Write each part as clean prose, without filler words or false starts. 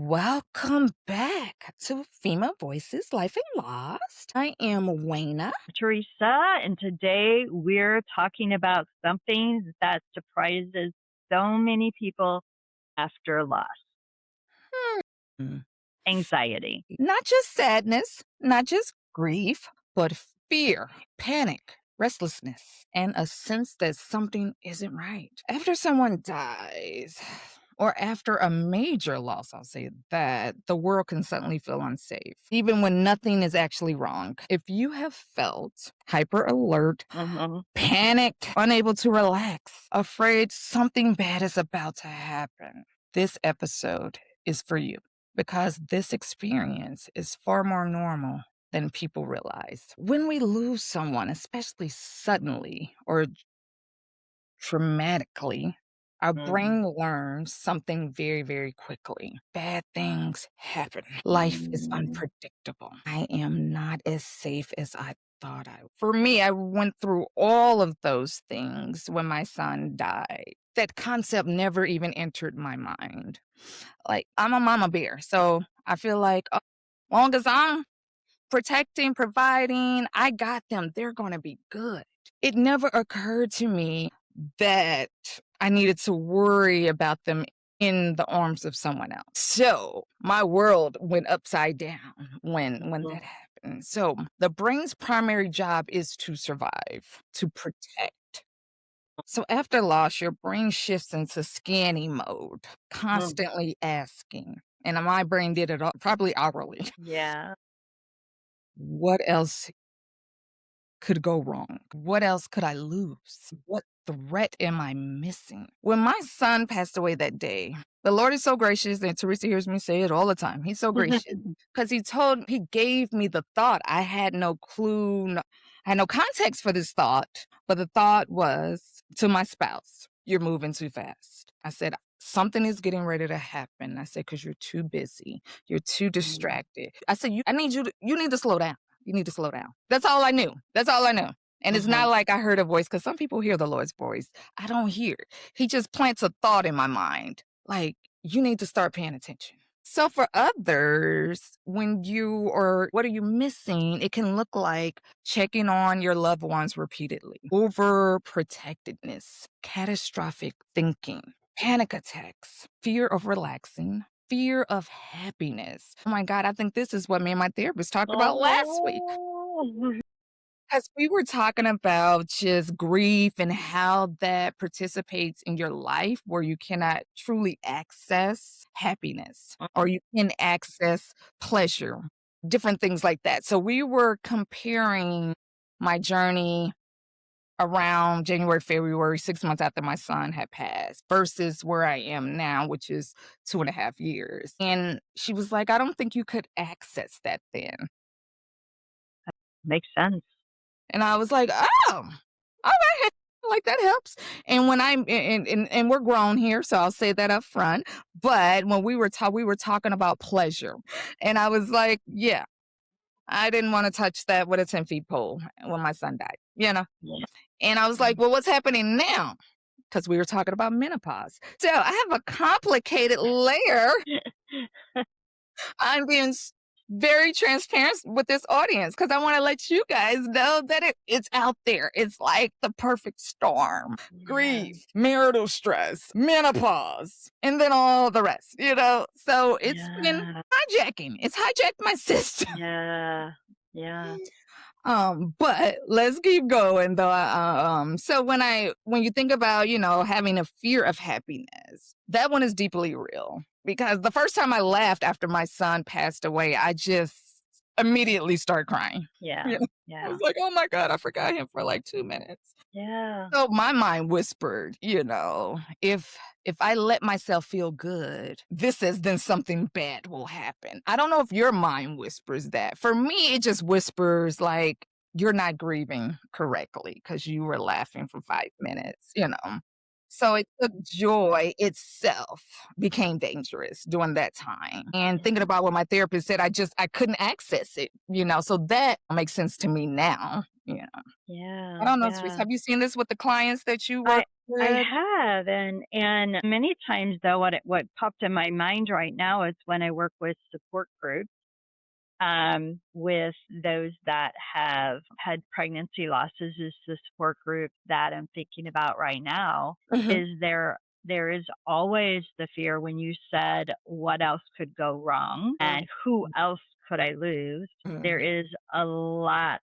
Welcome back to Female Voices Life and Lost. I am Wayna. Teresa, and today we're talking about something that surprises so many people after loss: Hmm. anxiety. Not just sadness, not just grief, but fear, panic, restlessness, and a sense that something isn't right. After someone dies, or after a major loss, I'll say that, the world can suddenly feel unsafe, even when nothing is actually wrong. If you have felt hyper alert, Mhm. panicked, unable to relax, afraid something bad is about to happen, this episode is for you because this experience is far more normal than people realize. When we lose someone, especially suddenly or traumatically, our Mhm. brain learns something very, very quickly. Bad things happen. Life is unpredictable. I am not as safe as I thought I. For me, I went through all of those things when my son died. That concept never even entered my mind. Like, I'm a mama bear, so I feel like, long as I'm protecting, providing, I got them. They're going to be good. It never occurred to me that I needed to worry about them in the arms of someone else. So my world went upside down when that happened. So the brain's primary job is to survive, to protect. So after loss, your brain shifts into scanning mode, Mhm. constantly asking. And my brain did it probably hourly. Yeah. What else could go wrong? What else could I lose? What threat am I missing? When my son passed away that day, the Lord is so gracious, and Teresa hears me say it all the time. He's so gracious because he gave me the thought. I had no clue, I had no context for this thought, but the thought was to my spouse, "You're moving too fast." I said, "Something is getting ready to happen." I said, "Because you're too busy. You're too Mhm. distracted." I said, you need to slow down. You need to slow down." That's all I knew. That's all I knew. And it's Mhm. not like I heard a voice because some people hear the Lord's voice. I don't hear it. He just plants a thought in my mind. Like, you need to start paying attention. So for others, when you or what are you missing, it can look like checking on your loved ones repeatedly, overprotectedness, catastrophic thinking, panic attacks, fear of relaxing, fear of happiness. Oh my God, I think this is what me and my therapist talked about last week. Oh. Because we were talking about just grief and how that participates in your life where you cannot truly access happiness or you can access pleasure, different things like that. So we were comparing my journey around January, February, 6 months after my son had passed, versus where I am now, which is 2.5 years. And she was like, "I don't think you could access that then." Makes sense. And I was like, "Oh, all right." Like that helps. And when I'm and we're grown here, so I'll say that up front. But when we were talking about pleasure. And I was like, yeah, I didn't want to touch that with a 10 feet pole when my son died. Yeah. And I was like, well, what's happening now? Because we were talking about menopause. So I have a complicated layer. I'm being very transparent with this audience because I want to let you guys know that it's out there. It's like the perfect storm: Yeah. grief, marital stress, menopause, and then all the rest. So it's been Yeah. hijacking. It's hijacked my system. Yeah. Yeah. But let's keep going though. So when you think about, having a fear of happiness, that one is deeply real because the first time I laughed after my son passed away, I just immediately start crying. Yeah. You know, I was Yeah. like, "Oh my God, I forgot him for like 2 minutes." Yeah. So my mind whispered, if I let myself feel good, this is then something bad will happen. I don't know if your mind whispers that. For me, it just whispers like you're not grieving correctly because you were laughing for 5 minutes. So it took joy itself became dangerous during that time. And thinking about what my therapist said, I couldn't access it. So that makes sense to me now. I Yeah. don't know, Teresa, Yeah. have you seen this with the clients that you I work? I Good. have, and many times though, what popped in my mind right now is when I work with support groups, with those that have had pregnancy losses is the support group that I'm thinking about right now. Mhm. Is there is always the fear when you said what else could go wrong Mhm. and who else could I lose? There Mhm. is a lot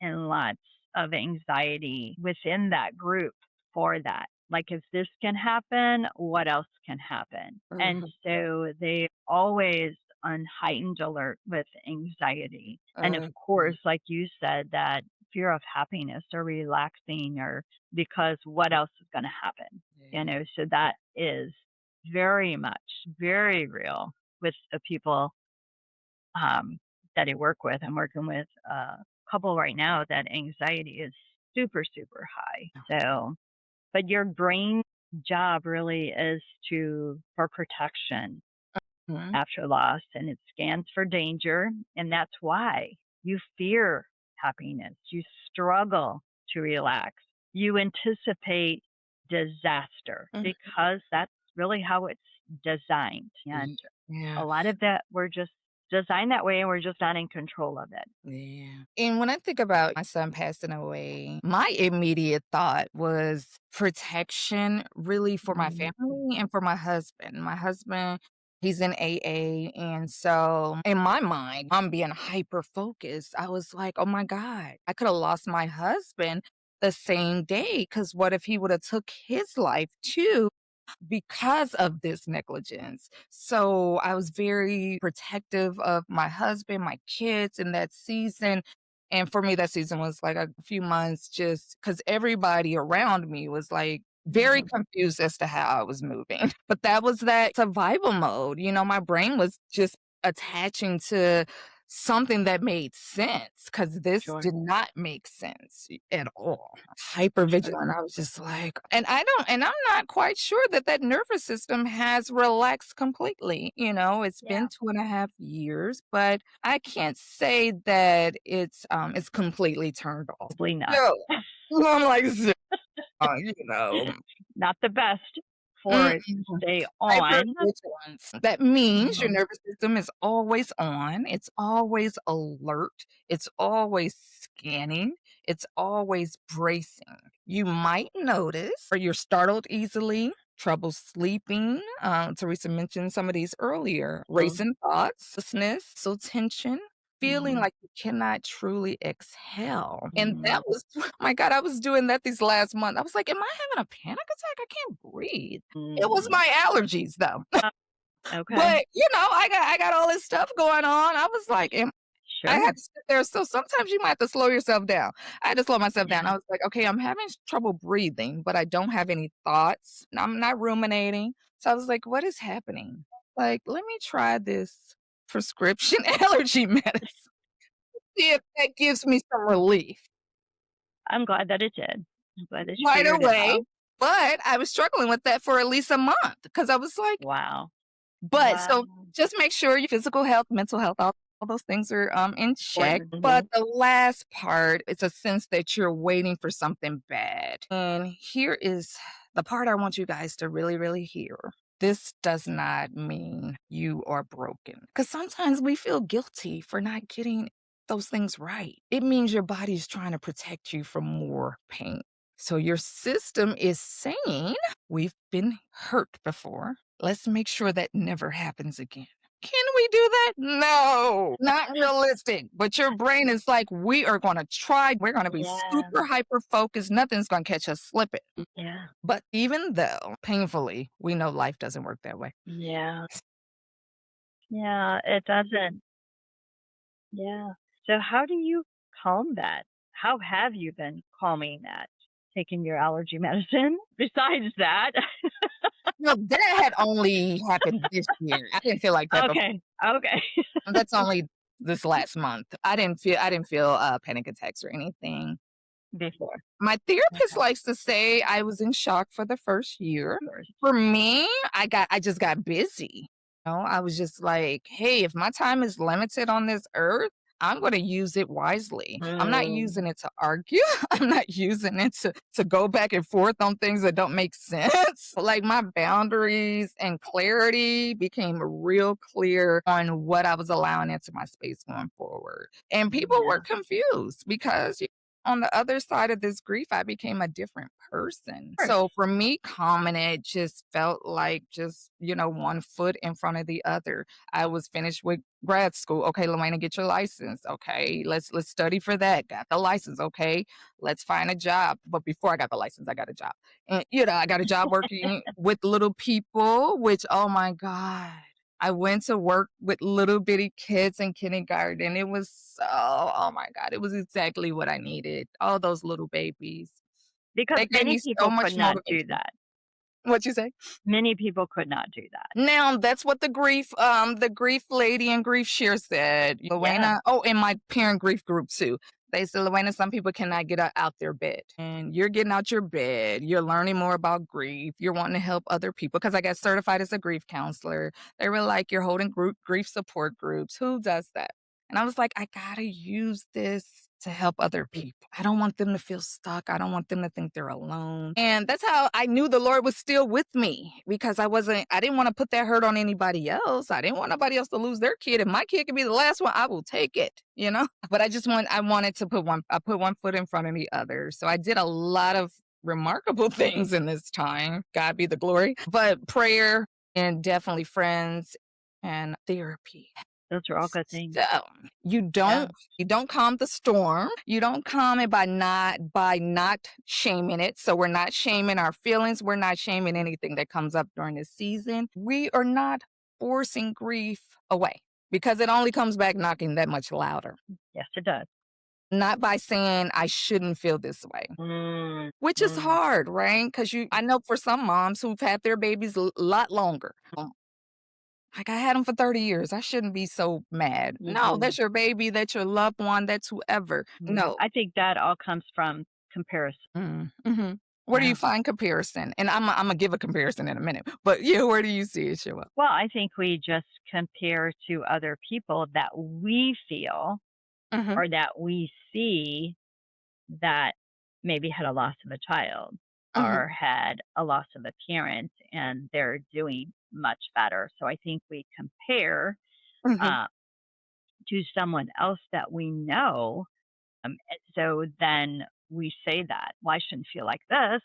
and lots of anxiety within that group for that. Like if this can happen, what else can happen? And Mhm. so they always on heightened alert with anxiety. And of Mhm. course, like you said, that fear of happiness or relaxing or because what else is going to happen? Yeah. So that is very much, very real with the people um, that I work with. I'm working with a couple right now that anxiety is super, super high. So, but your brain job really is for protection Mhm. after loss, and it scans for danger, and that's why you fear happiness. You struggle to relax. You anticipate disaster Mhm. because that's really how it's designed. And Yeah. a lot of that we're just designed that way and we're just not in control of it. Yeah. And when I think about my son passing away, my immediate thought was protection really for my Mhm. family and for my husband. My husband, he's in AA. And so in my mind, I'm being hyper focused. I was like, oh my God, I could have lost my husband the same day. Cause what if he would have took his life too? Because of this negligence. So I was very protective of my husband, my kids in that season. And for me, that season was like a few months just because everybody around me was like very Mhm. confused as to how I was moving. But that was that survival mode. My brain was just attaching to something that made sense because this Sure. did not make sense at all. Sure. Hypervigilant. I was just like, and I'm not quite sure that that nervous system has relaxed completely. It's Yeah. been 2.5 years, but I can't say that it's completely turned off. Probably not. No, I'm like, you know. Not the best for Mm-mm. it to stay on. Hypervigilance. That means your Mhm. nervous system is always on, it's always alert, it's always scanning, it's always bracing. You might notice or you're startled easily, trouble sleeping. Teresa mentioned some of these earlier. Mhm. Racing thoughts, nervousness, so tension, feeling Mhm. like you cannot truly exhale. And that Mhm. was, oh my God, I was doing that these last month. I was like, am I having a panic attack? I can't breathe. It was Mhm. my allergies though. Uh, okay. But I got all this stuff going on. I was like, I Sure. had to sit there. So sometimes you might have to slow yourself down. I had to slow myself down. Yeah. I was like, okay, I'm having trouble breathing, but I don't have any thoughts. I'm not ruminating. So I was like, what is happening? Like, let me try this prescription allergy medicine. See if that gives me some relief. I'm glad that it did. I'm glad that you Right figured it away, out. but I was struggling with that for at least a month because I was like, Wow. but Wow. so just make sure your physical health, mental health, all those things are in check. Important. But Mhm. the last part, it's a sense that you're waiting for something bad. And here is the part I want you guys to really, really hear. This does not mean you are broken. Because sometimes we feel guilty for not getting those things right. It means your body's trying to protect you from more pain. So your system is saying, we've been hurt before. Let's make sure that never happens again. Can we do that? No, not realistic. But your brain is like, we are going to try. We're going to be Yeah. super hyper focused. Nothing's going to catch us slipping. Yeah. But even though painfully, we know life doesn't work that way. Yeah. Yeah. It doesn't. Yeah. So how do you calm that? How have you been calming that? Taking your allergy medicine? Besides that. No, that had only happened this year. I didn't feel like that before. Okay. Okay. That's only this last month. I didn't feel panic attacks or anything. Before. My therapist Okay. likes to say I was in shock for the first year. First. For me, I just got busy. I was just like, "Hey, if my time is limited on this earth, I'm gonna use it wisely. I'm not Mm. using it to argue. I'm not using it to go back and forth on things that don't make sense. Like, my boundaries and clarity became real clear on what I was allowing into my space going forward. And people were Yeah. confused because on the other side of this grief, I became a different person. Of course. So for me, calming it just felt like just, one foot in front of the other. I was finished with grad school. Okay, Wayna, get your license. Okay, let's study for that. Got the license. Okay, let's find a job. But before I got the license, I got a job. And I got a job working with little people, which, oh my God. I went to work with little bitty kids in kindergarten. It was so, oh my God, it was exactly what I needed. All those little babies. Because They gave many me so people much could not do motivation. that. What you say? Many people could not do that. Now that's what the grief lady and grief share said. Yeah. Luana, oh, in my parent grief group too. They said, Luana, some people cannot get out their bed. And you're getting out your bed. You're learning more about grief. You're wanting to help other people. Because I got certified as a grief counselor. They were like, you're holding grief support groups. Who does that? And I was like, I gotta use this to help other people. I don't want them to feel stuck. I don't want them to think they're alone. And that's how I knew the Lord was still with me because I didn't want to put that hurt on anybody else. I didn't want nobody else to lose their kid. If my kid can be the last one, I will take it. But I wanted to I put one foot in front of the other. So I did a lot of remarkable things in this time. God be the glory. But prayer and definitely friends and therapy. Those are all good things. So, you Yeah. don't you don't calm the storm. You don't calm it by not shaming it. So we're not shaming our feelings. We're not shaming anything that comes up during this season. We are not forcing grief away because it only comes back knocking that much louder. Yes, it does. Not by saying I shouldn't feel this way. Mm. Which is Mm. hard, right? Because I know for some moms who've had their babies a lot longer. Like, I had them for 30 years. I shouldn't be so mad. No, Mhm. that's your baby, that's your loved one, that's whoever. No. I think that all comes from comparison. Mhm. Where do you Yeah. find comparison? And Imma give a comparison in a minute, but yeah, where do you see it show up? Well, I think we just compare to other people that we feel Mhm, or that we see that maybe had a loss of a child mhm, or had a loss of a parent and they're doing much better. So I think we compare mhm. uh, to someone else that we know. So then we say that, well, I shouldn't feel like this.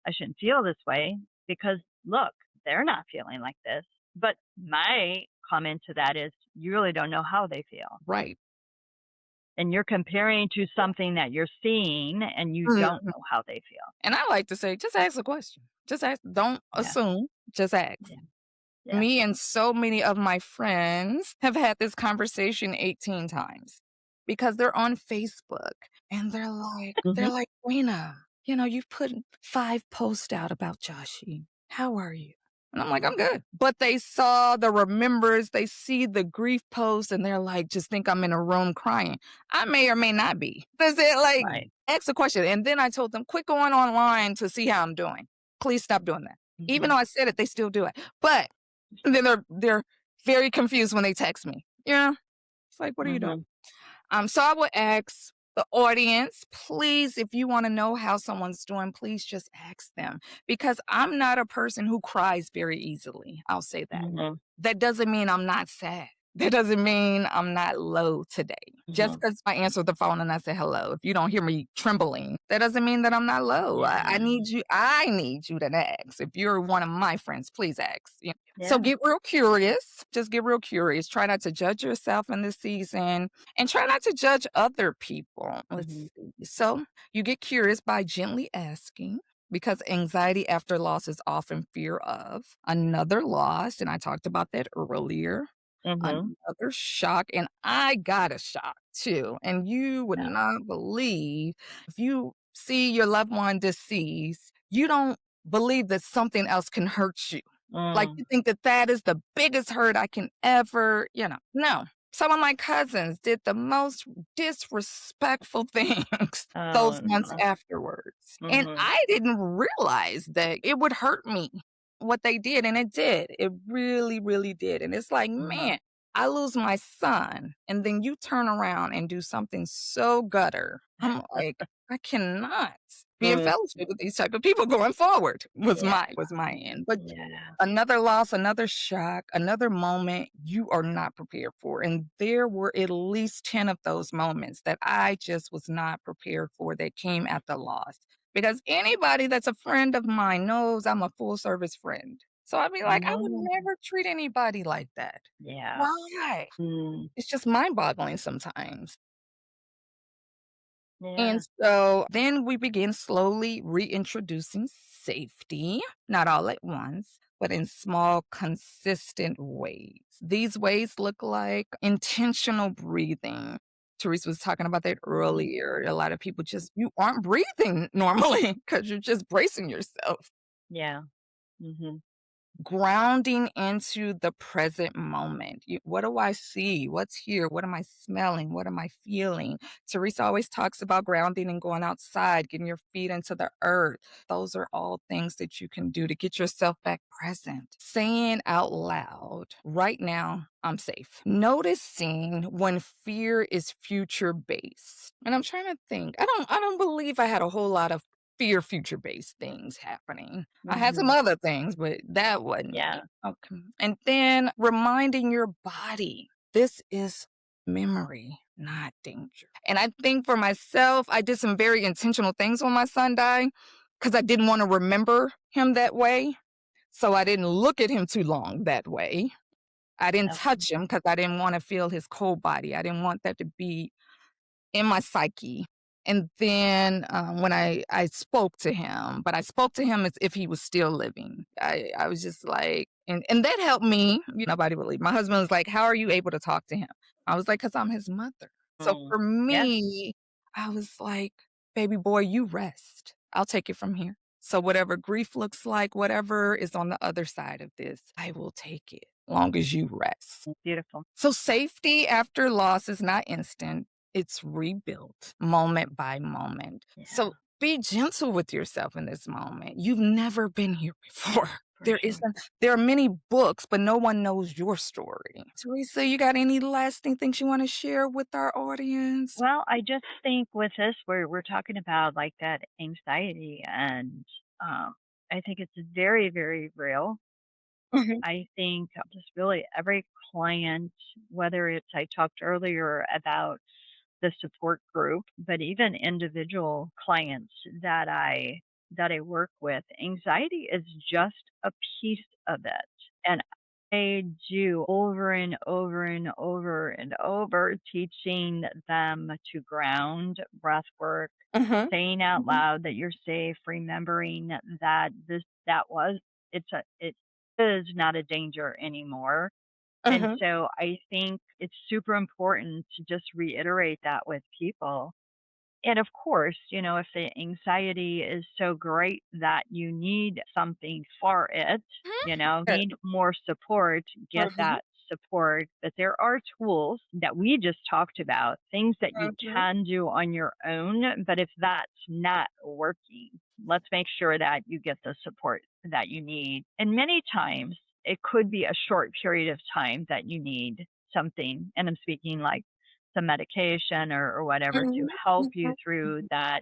I shouldn't feel this way because look, they're not feeling like this. But my comment to that is, you really don't know how they feel. Right. And you're comparing to something that you're seeing and you don't Mhm. know how they feel. And I like to say, just ask a question. Just ask. Don't Yeah. assume, just ask. Yeah. Yeah. Me and so many of my friends have had this conversation 18 times because they're on Facebook and they're Hmm. like, Wayna, you've put 5 posts out about Joshi. How are you? And I'm like, I'm good. But they saw the remembers, they see the grief posts, and they're like, just think I'm in a room crying. I may or may not be. Does it like Right. ask a question? And then I told them, quit going online to see how I'm doing. Please stop doing that. Even Hmm. though I said it, they still do it. But and then they're very confused when they text me. It's like, "What are you doing?" Hmm. So I would ask the audience, please, if you wanna know how someone's doing, please just ask them, because I'm not a person who cries very easily, I'll say that. Hmm. That doesn't mean I'm not sad. That doesn't mean I'm not low today. Just Hmm. because I answer the phone and I say hello, if you don't hear me trembling, that doesn't mean that I'm not low. Yeah. I need you to ask. If you're one of my friends, please ask. So Yeah. get real curious. Just get real curious. Try not to judge yourself in this season and try not to judge other people. Let's Hmm. see. So you get curious by gently asking, because anxiety after loss is often fear of another loss. And I talked about that earlier. Hmm. Another shock. And I got a shock too. And you would Yeah. not believe, if you see your loved one deceased, you don't believe that something else can hurt you. Like, Mm. you think that that is the biggest hurt I can ever. No. Some of my cousins did the most disrespectful things those Oh, months no. afterwards, and Hmm. I didn't realize that it would hurt me, what they did, and it did. It really, really did, and it's like, Hmm. man. I lose my son, and then you turn around and do something so gutter. I'm like, I cannot be in Mm, fellowship with these type of people going forward yeah, was my end. But yeah. another loss, another shock, another moment you are not prepared for. And there were at least 10 of those moments that I just was not prepared for that came at the loss. Because anybody that's a friend of mine knows I'm a full service friend. So I'd be like, I would Mm, never treat anybody like that. yeah. Why? Mm, It's just mind boggling sometimes. And yeah. so then we begin slowly reintroducing safety, not all at once, but in small, consistent ways. These ways look like intentional breathing. Teresa was talking about that Mhm. earlier. A lot of people just, you aren't breathing normally because you're just bracing yourself. Yeah. Mhm. Grounding into the present moment. What do I see? What's here? What am I smelling? What am I feeling? Teresa always talks about grounding and going outside, getting your feet into the earth. Those are all things that you can do to get yourself back present. Saying out loud, right now, I'm safe. Noticing when fear is future based. And I'm trying to think. I don't believe I had a whole lot of fear future based things happening. I had some Mhm. other things, but that wasn't Yeah, it. Okay. And then reminding your body, this is memory, not danger. And I think for myself, I did some very intentional things when my son died because I didn't want to remember him that way. So I didn't look at him too long that way. I didn't okay. touch him because I didn't want to feel his cold body. I didn't want that to be in my psyche. And then when I spoke to him, but I spoke to him as if he was still living. I was just like, and that helped me. Nobody believed. My husband was like, "How are you able to talk to him?" I was like, "Cause I'm his mother." So Mm. for Yeah, me, I was like, "Baby boy, you rest. I'll take it from here." So whatever grief looks like, whatever is on the other side of this, I will take it long as you rest. beautiful. So safety after loss is not instant. It's rebuilt moment by moment. Yeah, So be gentle with yourself in this moment. You've never been here before. for There sure. isn't there are many books, but no one knows your story. Teresa, you got any lasting things you want to share with our audience? Well, I just think with this, we're talking about like that anxiety, and I think it's very, very real. Mhm, I think just really every client, whether it's I talked earlier about the support group, but even individual clients that I work with, anxiety is just a piece of it. And I do over and over and over and over teaching them to ground, breath work, mhm, saying out mhm, loud that you're safe, remembering that it is not a danger anymore. And mhm, so I think it's super important to just reiterate that with people. And of course, if the anxiety is so great that you need something for it, mhm, need more support, get mhm, that support. But there are tools that we just talked about, things that you mhm, can do on your own. But if that's not working, let's make sure that you get the support that you need. And many times it could be a short period of time that you need something. And I'm speaking like some medication or whatever to mhm, help you mhm, through that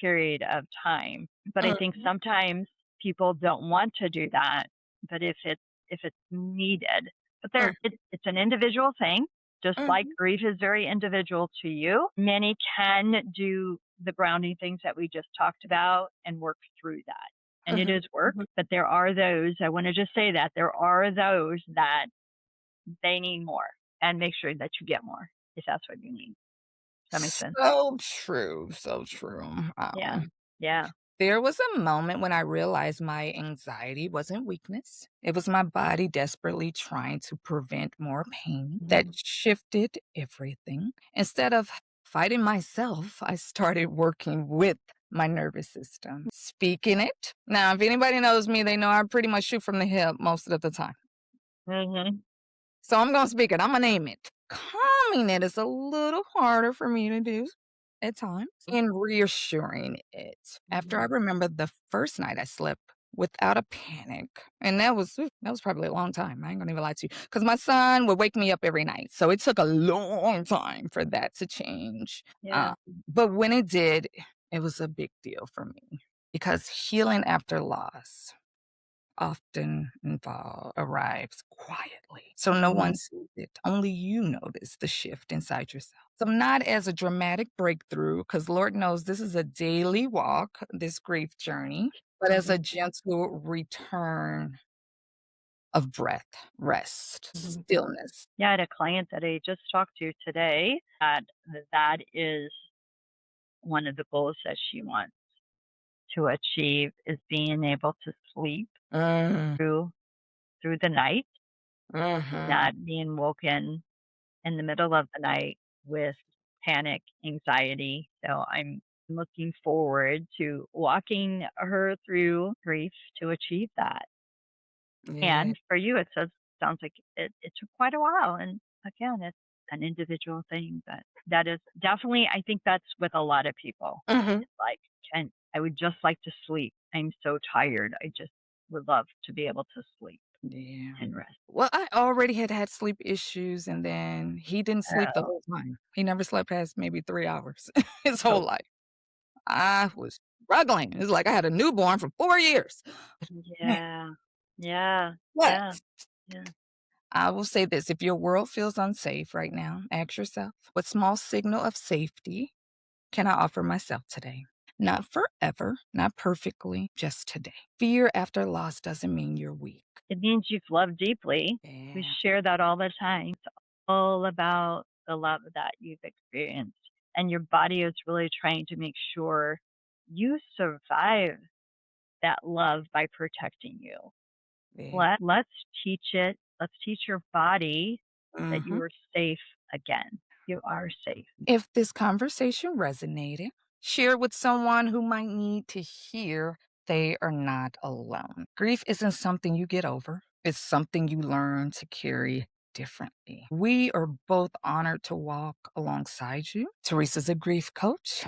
period of time. But I think mhm, sometimes people don't want to do that. But if it's needed, but mhm, it's an individual thing. Just like mhm, grief is very individual to you, many can do the grounding things that we just talked about and work through that. And it mhm, is work, mhm. but there are those, I want to just say that there are those that they need more, and make sure that you get more if that's what you need. Does that make sense? So true, so true. Yeah. Yeah. There was a moment when I realized my anxiety wasn't weakness. It was my body desperately trying to prevent more pain that Mhm. shifted everything. Instead of fighting myself, I started working with my nervous system, speaking it. Now, if anybody knows me, they know I pretty much shoot from the hip most of the time. Mhm. So I'm gonna speak it. I'm gonna name it. Calming it is a little harder for me to do at times, and reassuring it. After I Mhm. remember the first night I slept without a panic. And that was probably a long time. I ain't gonna even lie to you. Because my son would wake me up every night. So it took a long time for that to change. Yeah. But when it did, it was a big deal for me because healing after loss often arrives quietly. So no one Mhm. sees it. Only you notice the shift inside yourself. So not as a dramatic breakthrough, because Lord knows this is a daily walk, this grief journey, but as a Mhm. gentle return of breath, rest, stillness. Yeah, I had a client that I just talked to today that is one of the goals that she wants to achieve is being able to sleep Mm, through the night, mhm. not being woken in the middle of the night with panic, anxiety. So I'm looking forward to walking her through grief to achieve that. Yeah. And for you, it sounds like it took quite a while. And again, it's an individual thing, but that is definitely, I think that's with a lot of people. Mhm. It's like, I would just like to sleep. I'm so tired. I just would love to be able to sleep Yeah. and rest. Well, I already had sleep issues, and then he didn't sleep the Oh, whole time. He never slept past maybe 3 hours his whole oh, life. I was struggling. It's like I had a newborn for 4 years. Man, yeah. Yeah. but Yeah. Yeah. I will say this, if your world feels unsafe right now, ask yourself, what small signal of safety can I offer myself today? Not forever, not perfectly, just today. Fear after loss doesn't mean you're weak. It means you've loved deeply. We Yeah, share that all the time. It's all about the love that you've experienced. And your body is really trying to make sure you survive that love by protecting you. yeah. Let's teach it. Let's teach your body that you Mhm. are safe again. You are safe. If this conversation resonated, share it with someone who might need to hear they are not alone. Grief isn't something you get over, it's something you learn to carry differently. We are both honored to walk alongside you. Teresa's a grief coach.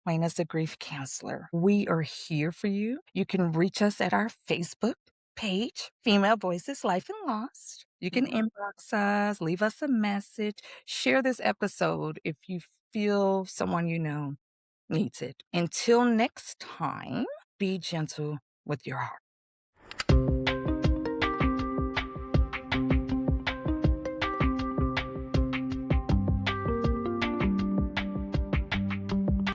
Wayna's a grief counselor. We are here for you. You can reach us at our Facebook page, Female Voices Life and Lost. You can Mhm. inbox us, leave us a message, share this episode if you feel someone you know needs it. Until next time, be gentle with your heart.